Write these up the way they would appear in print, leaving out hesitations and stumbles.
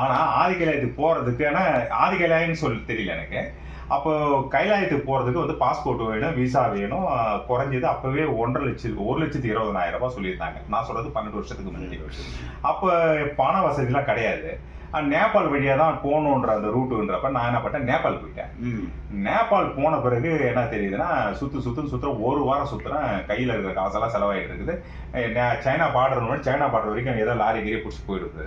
ஆனால் ஆதிகைலாயத்துக்கு போகிறதுக்கு, ஏன்னா ஆதிகைலாயம்னு சொல்லி தெரியல எனக்கு. அப்போ கைலாயத்துக்கு போகிறதுக்கு வந்து பாஸ்போர்ட் வேணும், விசா வேணும். குறைஞ்சது அப்போவே 1,20,000 ரூபாய் சொல்லியிருந்தாங்க. நான் சொல்கிறது 12 வருஷத்துக்கு முன்னாடி. அப்போ பண வசதிலாம் கிடையாது. நேபாள் வழியாக தான் போகணுன்ற அந்த ரூட்டுன்றப்ப நான் என்ன பண்ணேன், நேபாள் போயிட்டேன். நேபாள் போன பிறகு என்ன தெரியுதுன்னா, சுற்றுறேன், ஒரு வாரம் சுற்றுறேன். கையில் இருக்கிற காசெல்லாம் செலவாகிட்டு இருக்குது. சைனா பார்டர் வரைக்கும் ஏதோ லாரி கீரி பிடிச்சி போயிடுது.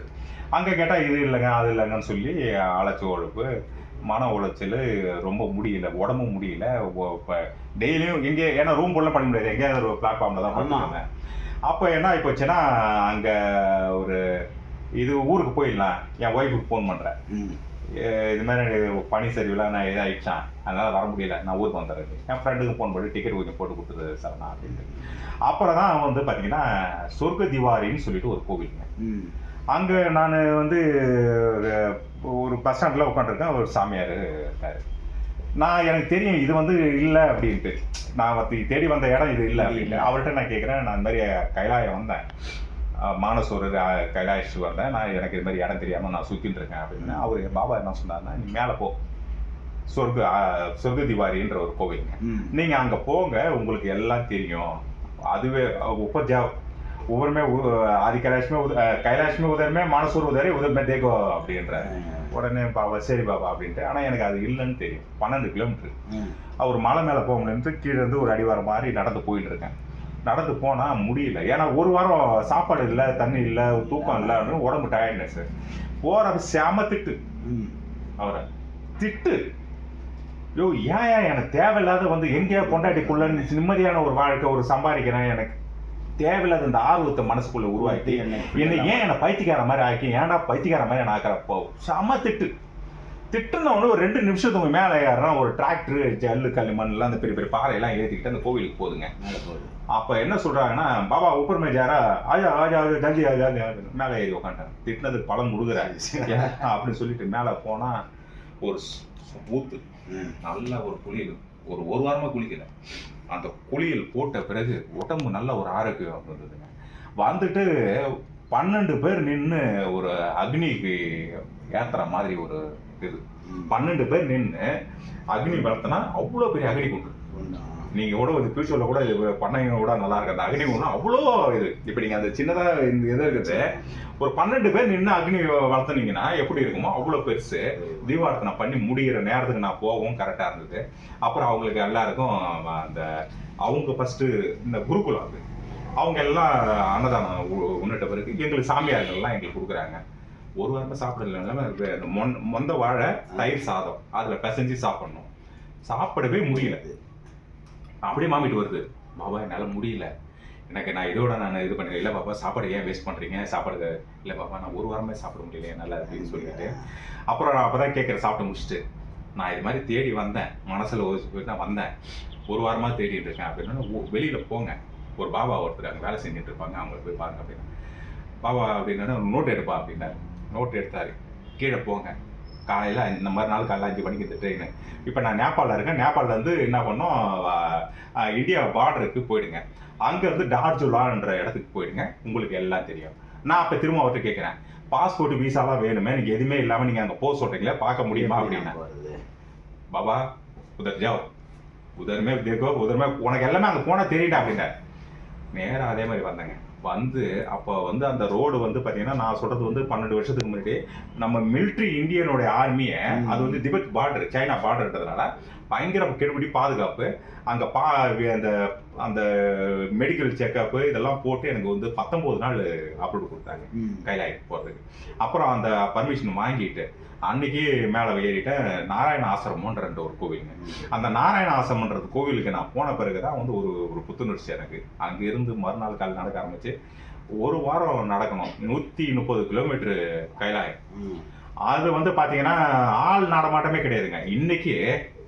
அங்கே கேட்டால் இது இல்லைங்க அது இல்லைங்கன்னு சொல்லி அழைச்சி உழைப்பு, மன உளைச்சல், ரொம்ப முடியல, உடம்பு முடியல. இப்போ டெய்லியும் எங்கே, ஏன்னா ரூம் போடலாம் பண்ண முடியாது, எங்கேயாவது ஒரு பிளாட்ஃபார்மில் தான் பண்ணுவாங்க. அப்போ என்ன ஆகிப்போச்சுன்னா, அங்கே ஒரு இது ஊருக்கு போயிடலாம், என் ஒய்ஃபுக்கு ஃபோன் பண்ணுறேன். இது மாதிரி பனி சரிவில் நான் இதாகிடுச்சான், அதனால் வர முடியல, நான் ஊருக்கு வந்துடுறது. என் ஃப்ரெண்டுக்கு ஃபோன் பண்ணி டிக்கெட் கொஞ்சம் போட்டு கொடுத்துரு சரணா அப்படின்ட்டு. அப்புறம் தான் வந்து பார்த்தீங்கன்னா சொர்க்க திவாரின்னு சொல்லிட்டு ஒரு கோவிலுங்க. அங்கே நான் வந்து ஒரு பஸ் ஸ்டாண்டில் உட்காந்துருக்கேன். ஒரு சாமியார் இருக்கார். எனக்கு தெரியும் இது வந்து இல்லை அப்படின்ட்டு. நான் தேடி வந்த இடம் இது இல்லை அப்படின்ட்டு. அவர்கிட்ட நான் கேட்குறேன், நான் இந்த மாதிரி கைலாயம் வந்தேன், மானசோர் கைலாயத்துக்கு வந்தேன், எனக்கு இது மாதிரி இடம் தெரியாமல் நான் சுற்றிட்டு இருக்கேன் அப்படின்னு. அவர் பாபா என்ன சொன்னார்னா, நீ மேலே போ, சொர்க்க திவாரின்ற ஒரு கோவிலுங்க, நீங்கள் அங்கே போங்க, உங்களுக்கு எல்லாம் தெரியும். அதுவே उबर में आदि कैलाश में उधर में मानसूर उधर है, उधर में देखो அப்படின்ற உடனே பாபா சரி பாபா அப்படின்ட்டு. ஆனால் எனக்கு அது இல்லைன்னு தெரியும். 12 கிலோமீட்டர் அவர் மலை மேலே போக முடியும்ட்டு கீழே இருந்து ஒரு அடிவாரம் மாதிரி நடந்து போயிட்டு இருக்கேன். நடந்து போனால் முடியல, ஏன்னா ஒரு வாரம் சாப்பாடு இல்லை, தண்ணி இல்லை, தூக்கம் இல்லை அப்படின்னு உடம்பு டயர்ட்னஸ். போகிறப்ப செம திட்டு, அவரை திட்டு, யோ ஏன் எனக்கு தேவையில்லாத வந்து எங்கேயா பொண்டாட்டிக்குள்ள நிம்மதியான ஒரு வாழ்க்கை ஒரு சம்பாதிக்கிறேன், எனக்கு தேவையில்லாத இந்த ஆர்வத்தை மனசுக்குள்ள உருவாக்கி என்னை பைத்தியக்கார மாதிரி ஆக்கி, ஏன்டா பைத்தியக்கார மாதிரி நான் ஆக்கிறப்போ செம திட்டுன ஒன்று. ஒரு 2 நிமிஷத்துக்கு மேலே ஏறுறா ஒரு டிராக்டர், ஜல்லு கல் மண்ணெல்லாம் அந்த பெரிய பெரிய பாறையெல்லாம் ஏற்றிக்கிட்டு அந்த கோவிலுக்கு போகுதுங்க. அப்போ என்ன சொல்கிறாங்கன்னா, பாபா உப்பர் மேஜாரா ஆஜா ஆஜா ஆஜா ஜல்தி ஆஜா மேலே ஏறி உட்காந்துட்டேன். திட்டினதுக்கு பலன் கொடுக்குறாரு அப்படின்னு சொல்லிட்டு மேலே போனால் ஒரு ஊத்து, நல்ல ஒரு குளியல், ஒரு வாரமாக குளிக்கல. அந்த குளியல் போட்ட பிறகு உடம்பு நல்ல ஒரு ஆரோக்கியம் வந்ததுங்க. வந்துட்டு 12 பேர் நின்று ஒரு அக்னிக்கு ஏத்துற மாதிரி ஒரு இது. 12 பேர் நின்று அக்னி வளர்த்தனா அவ்வளோ பெரிய அக்னி குண்டு. நீங்கள் கூட இது ஃபியூச்சரில் கூட இது பண்ணைங்க கூட நல்லா இருக்கு. அந்த அக்னி குண்டு அவ்வளோ இது. இப்போ நீங்கள் அந்த சின்னதாக இந்த இது இருக்குது, ஒரு 12 பேர் நின்று அக்னி வளர்த்துனீங்கன்னா எப்படி இருக்குமோ அவ்வளோ பெருசு. தீபார்த்தனை பண்ணி முடிகிற நேரத்துக்கு நான் போகவும் கரெக்டாக இருந்தது. அப்புறம் அவங்களுக்கு எல்லாருக்கும் அந்த அவங்க ஃபஸ்ட்டு இந்த குருகுலம் அது, அவங்க எல்லாம் அன்னதானம் உன்னிட்ட பிறகு எங்களுக்கு சாமியார்கள்லாம் எங்களுக்கு கொடுக்குறாங்க. ஒரு வாரமாக சாப்பிடல, மொந்த வாழை தயிர் சாதம் அதில் பிசைஞ்சு சாப்பிடணும். சாப்பிடவே முடியல, அப்படியே மாமிட்டு வருது. பாபா என்னால் முடியல, நான் இதோட நான் இது பண்ணல. இல்லை பாப்பா சாப்பாடு ஏன் வேஸ்ட் பண்ணுறீங்க, சாப்பாடு இல்லை பாப்பா நான் ஒரு வாரமே சாப்பிட முடியல என்னால் அப்படின்னு சொல்லிட்டு. அப்புறம் நான் அப்போ தான் கேட்குறேன், சாப்பிட்டு முடிச்சுட்டு நான் இது மாதிரி தேடி வந்தேன், மனசில் போயிட்டு நான் வந்தேன், ஒரு வாரமாக தேடிட்டு இருக்கேன் அப்படின்னா, வெளியில் போங்க, ஒரு பாபா ஒருத்தர் அங்கே வேலை செஞ்சுட்டு இருப்பாங்க, அவங்களை போய் பாருங்க அப்படின்னா. பாபா அப்படின்னா நோட் எடுப்பா அப்படின்னாரு. நோட் எடுத்தாரு, கீழே போங்க, காலையில் இந்த மாதிரி நாள் காலையில் 5 மணிக்கு இந்த ட்ரெயின். இப்போ நான் நேபாளில் இருக்கேன், நேபாளிலேருந்து என்ன பண்ணோம், இந்தியா பார்டருக்கு போயிடுங்க, அங்கேருந்து டார்ஜுலான்ற இடத்துக்கு போயிடுங்க, உங்களுக்கு எல்லாம் தெரியும். நான் அப்போ திரும்ப அவர்கிட்ட கேட்குறேன், பாஸ்போர்ட் விசாலாம் வேணுமே, நீங்கள் எதுவுமே இல்லாமல் நீங்கள் அங்கே போக சொல்கிறீங்களே, பார்க்க முடியுமா அப்படின்னா. பாபா உதர் ஜாவ், உதர்மே தேக்கோ, உதர்மே உனக்கு எல்லாமே அங்கே போனால் தெரியுண்டா அப்படின்னா. நேராக அதே மாதிரி வந்தேங்க. வந்து அப்போ வந்து அந்த ரோடு வந்து பார்த்தீங்கன்னா, நான் சொல்கிறது வந்து 12 வருஷத்துக்கு முன்னாடி நம்ம மிலிட்ரி இந்தியனுடைய ஆர்மியை, அது வந்து திபெத் பார்டர், சைனா பார்டர்ன்றதுனால பயங்கர கெடுபிடி பாதுகாப்பு. அங்கே அந்த அந்த மெடிக்கல் செக்கப்பு இதெல்லாம் போட்டு எனக்கு வந்து 19 நாள் அப்ரூவ் கொடுத்தாங்க கைலாயத்துக்கு போகிறதுக்கு. அப்புறம் அந்த பர்மிஷன் வாங்கிட்டு அன்னைக்கு மேலே ஏறிட்டேன். நாராயண ஆசிரமன்ற ஒரு கோவிலுங்க. அந்த நாராயண ஆசிரமன்றது கோவிலுக்கு நான் போன பிறகு தான் வந்து ஒரு புத்துணர்ச்சி எனக்கு. அங்கேருந்து மறுநாள் காலை நடக்க ஆரம்பிச்சு ஒரு வாரம் நடக்கணும், 130 கிலோமீட்டரு கைலாயம். அது வந்து பார்த்தீங்கன்னா ஆள் நடமாட்டமே கிடையாதுங்க. இன்னைக்கு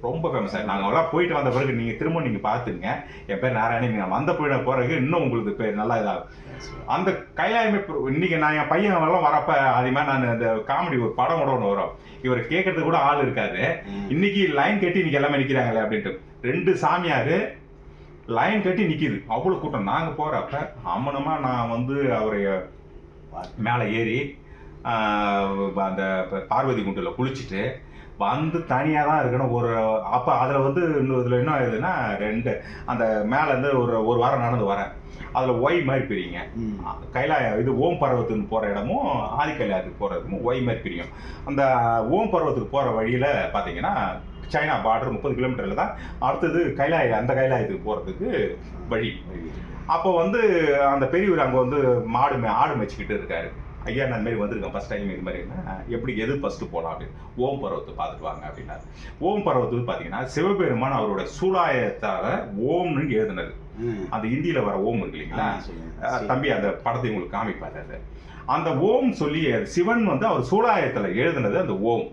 ரொம்ப ஃபேமஸ் ஆகிடும். நாங்கள் எல்லாம் போயிட்டு வந்த பிறகு நீங்கள் திரும்ப நீங்கள் பார்த்துங்க, என் பேர் நாராயணன், நீங்கள் வந்த பிறகு இன்னும் உங்களுக்கு பேர் நல்லா இதாகும். அந்த கைலாயமே இன்னைக்கு நான் என் பையன் எல்லாம் வரப்ப அதே மாதிரி நான் இந்த காமெடி ஒரு படம் கூட ஒன்று வரும், இவர் கேட்கறதுக்கு கூட ஆள் இருக்காது, இன்னைக்கு லைன் கட்டி இன்னைக்கு எல்லாமே நிற்கிறாங்களே அப்படின்ட்டு. 2 சாமியார் லைன் கட்டி நிற்கிது, அவ்வளோ கூட்டம். நாங்கள் போகிறப்ப அம்மனமாக நான் வந்து அவரை மேலே ஏறி அந்த பார்வதி குண்டில் குளிச்சுட்டு வந்து தனியாக தான் இருக்கணும். அப்போ அதில் வந்து இதில் என்ன ஆகுதுன்னா அந்த மேலேருந்து ஒரு வாரம் நடந்து வரேன். அதில் ஒய் மாதிரி பிரியுங்க. இது ஓம் பர்வத்துக்கு போகிற இடமும் ஆதி கைலாயத்துக்கு போகிற இடமும் ஒய் மாதிரி பிரியும். அந்த ஓம் பர்வத்துக்கு போகிற வழியில் பார்த்தீங்கன்னா சைனா பார்டர் 30 கிலோமீட்டரில் தான் அடுத்தது அந்த கைலாயத்துக்கு போகிறதுக்கு வழி. அப்போ வந்து அந்த பெரியவர் அங்கே வந்து ஆடு மேய்ச்சிக்கிட்டு இருக்காரு. ஐயா நான் மாரி வந்திருக்கேன் ஃபர்ஸ்ட் டைம் இது மாதிரின்னா எப்படி எது ஃபர்ஸ்ட் போகலாம் அப்படின்னு ஓம் பர்வத்தை பார்த்துட்டு வாங்க அப்படின்னாரு. ஓம் பர்வத்துக்கு பார்த்தீங்கன்னா சிவபெருமான் அவரோட சூலாயத்தால ஓம்னு எழுதுனது. அந்த இந்தியில வர ஓம் இருக்கு இல்லைங்களா தம்பி, அந்த படத்தை உங்களுக்கு காமிப்பாரு. அந்த ஓம் சொல்லி சிவன் வந்து அவர் சூலாயத்துல எழுதுனது அந்த ஓம்.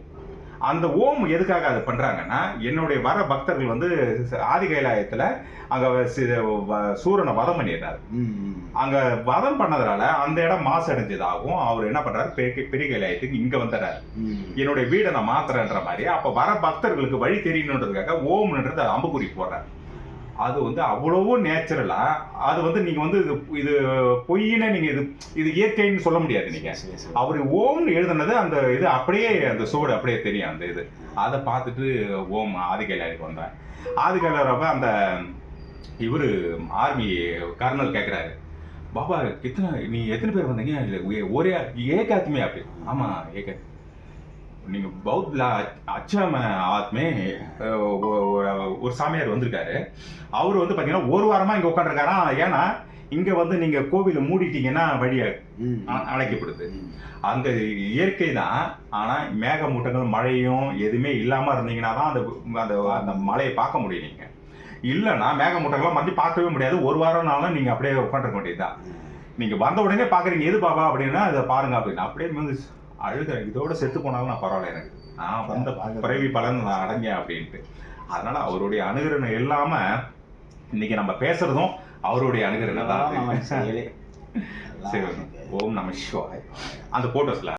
அந்த ஓம் எதுக்காக அதை பண்றாங்கன்னா, என்னுடைய வர பக்தர்கள் வந்து ஆதி கைலாயத்துல அங்க சூரனை வதம் பண்ணிடுறாரு. அங்க வதம் பண்ணதுனால அந்த இடம் மாசு அடைஞ்சதாகவும் அவர் என்ன பண்றாரு, பெரிய கைலாயத்துக்கு இங்க வந்துடுறாரு. என்னுடைய வீடை நான் மாத்துறேன்ற மாதிரி. அப்ப வர பக்தர்களுக்கு வழி தெரியணுன்றதுக்காக ஓம்ன்றது அம்புக்குறி போடுறாரு. அது வந்து அவ்வளவோ நேச்சுரலா, அது வந்து நீங்க வந்து இது பொய்ன்னு நீங்க இது இயற்கைன்னு சொல்ல முடியாது. நீங்க அவரு ஓம்னு எழுதுனது அந்த இது அப்படியே அந்த சோடு அப்படியே தெரியும். அந்த இது அதை பார்த்துட்டு ஓம் ஆதிகைலாயருக்கு வந்தேன். ஆதிகைலாயரப்ப அந்த இவரு ஆர்மி கர்னல் கேட்கிறாரு, பாபா நீ எத்தனை பேர் வந்தீங்க? இல்லை ஒரே ஏகாத்மே அப்படி. ஆமா ஏகாத் நீங்க பௌத்ல அச்சாம ஆத்மே ஒரு சாமியார் வந்திருக்காரு. அவர் வந்து பாத்தீங்கன்னா ஒரு வாரமா இங்க உட்காந்துருக்காராம். ஏன்னா இங்க வந்து நீங்க கோவில மூடிட்டீங்கன்னா வழிய அழைக்கப்படுது. அங்க இயற்கை தான். ஆனா மேகமூட்டங்கள் மழையும் எதுவுமே இல்லாம இருந்தீங்கன்னா தான் அந்த மழையை பார்க்க முடியும். நீங்க இல்லைன்னா மேகமூட்டங்கள்லாம் வந்து பார்க்கவே முடியாது. ஒரு வாரம்னாலும் நீங்க அப்படியே உட்காந்துருக்க வேண்டியதுதான். நீங்க வந்த உடனே பாக்குறீங்க எது பாபா அப்படின்னா இதை பாருங்க அப்படின்னு அப்படியே வந்து அழுகிறேன். இதோட செத்து போனாலும் நான் பரவாயில்ல, எனக்கு நான் வந்த பிறவி பலன் நான் அடைஞ்சேன் அப்படின்ட்டு. அதனால அவருடைய அனுகிரணை இல்லாம இன்னைக்கு நம்ம பேசுறதும் அவருடைய அனுகிரணை தான். சரி, ஓம் நம சிவாய. அந்த போட்டோஸ்ல